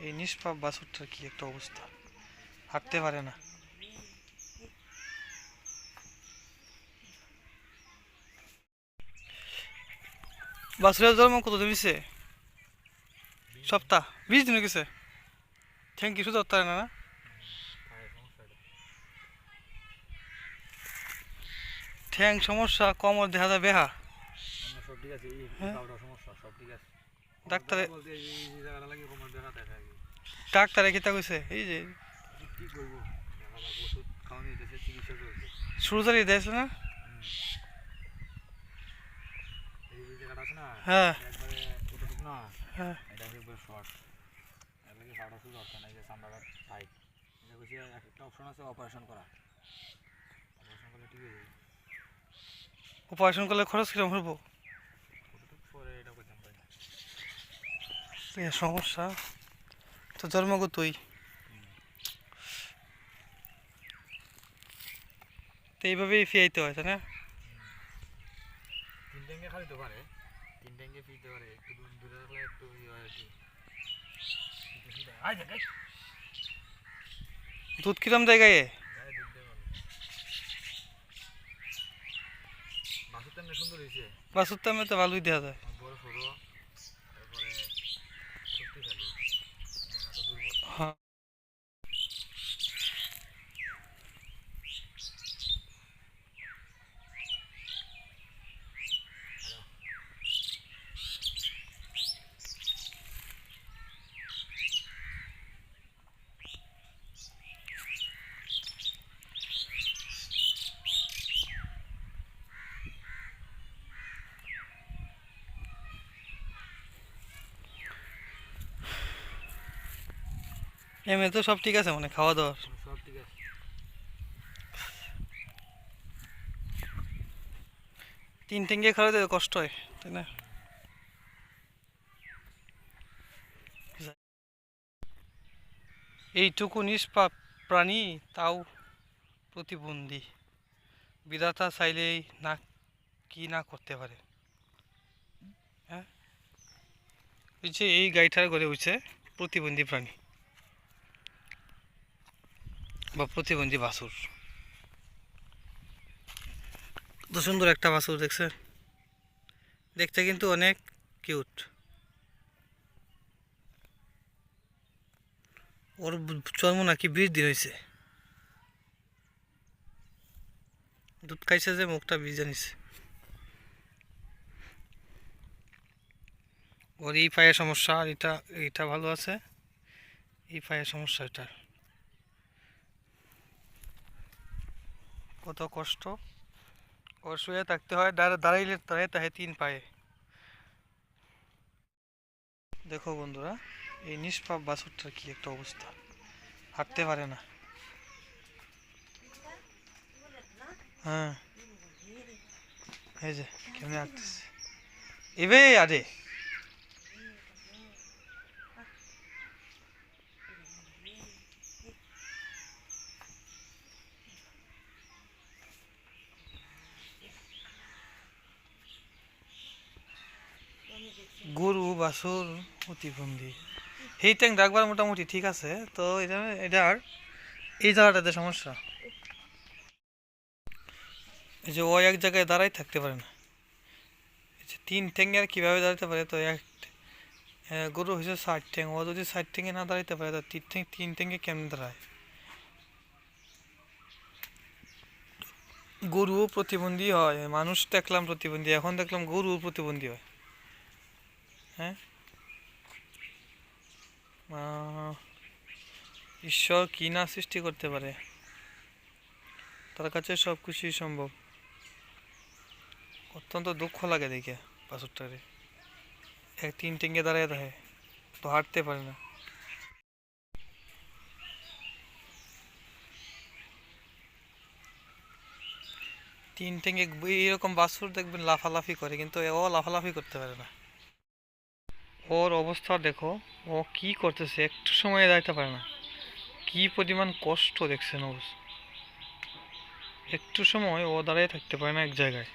এই নিষ্পাপ বাছুরটার কি একটা অবস্থা, হাঁটতে পারে না। বাছুরের জন্ম কতদিন হয়েছে? সপ্তাহ 20 দিন হয়ে গেছে। থ্যাংক ইউ, শুধু পারে না না। ঠ্যাং সমস্যা, কোমর দেখা যায় বেহা। ডাক্তারে ডাক্তারে কিতা কইছে? এই যে সুরজারি দিয়েছিল না? হ্যাঁ হ্যাঁ। অপারেশন করলে খরচ কিরকম হবো? সমস্যা তো জন্মগতই। তো এইভাবেই ফিরাইতে হয়, তাই না? দুধ কিরম জায়গায়? বাছুর তো তো ভালোই দেখা যায়। হ্যাঁ। এমনি তো সব ঠিক আছে, মানে খাওয়া দাওয়া সব ঠিক আছে। তিন ঠেঙ্গে খাওয়াতে কষ্ট হয়, তাই না? এইটুকু নিষ্পাপ প্রাণী, তাও প্রতিবন্ধী। বিধাতা চাইলেই না কি না করতে পারে। হ্যাঁ, ওই যে এই গাইটার ঘরে হচ্ছে প্রতিবন্ধী প্রাণী বা প্রতিবন্ধী বাছুর। কত সুন্দর একটা বাছুর, দেখছে? দেখতে কিন্তু অনেক কিউট। ওর জন্ম নাকি 20 দিন হয়েছে। দুধ খাইছে যে মুখটা ভিজে নিছে। ওর এই পায়ের সমস্যা, আর এটা এইটা ভালো আছে। এই পায়ের সমস্যা, এটা কত কষ্ট। ওর শুয়ে থাকতে হয়, দাঁড়াইলে দাঁড়াইতে হয় 3 পায়ে। দেখো বন্ধুরা, এই নিষ্পাপ বাছুরটার কি একটা অবস্থা, হাঁটতে পারে না। হ্যাঁ, এই যে কেমনি হাঁটতেছে এবে। আরে গরু বাছুর প্রতিবন্ধী, এই ট্যাঙ্ক রাখবার মোটামুটি ঠিক আছে। তো এটার এই জায়গাটাতে সমস্যা। এই যে ও এক জায়গায় দাঁড়াই থাকতে পারে না। এই যে 3 ঠ্যাঙ্গে আর কীভাবে দাঁড়াতে পারে? তো গরু হয়েছে 60 ঠ্যাং, ও যদি 60 ঠ্যাঙ্গে না দাঁড়াইতে পারে তো 3 ঠ্যাঙ্গে কেমনে দাঁড়ায়? গরুও প্রতিবন্ধী হয়, মানুষ দেখলাম প্রতিবন্ধী, এখন দেখলাম গরুও প্রতিবন্ধী হয়। হ্যাঁ, ঈশ্বর কি না সৃষ্টি করতে পারে, তার কাছে সব কিছুই সম্ভব। অত্যন্ত দুঃখ লাগে দেখে বাছুরটারে, 3 ঠ্যাঙ্গে দাঁড়িয়ে থাকে, তো হাঁটতে পারে না। তিন ঠ্যাঙ্গে এরকম বাছুর দেখবেন লাফালাফি করে, কিন্তু ও লাফালাফি করতে পারে না। ওর অবস্থা দেখো, ও কি করতেছে, একটু সময় দাঁড়াতে পারে না। কি পরিমাণ কষ্ট দেখছেন অবস্থা, একটু সময় ও দাঁড়িয়ে থাকতে পারে না এক জায়গায়।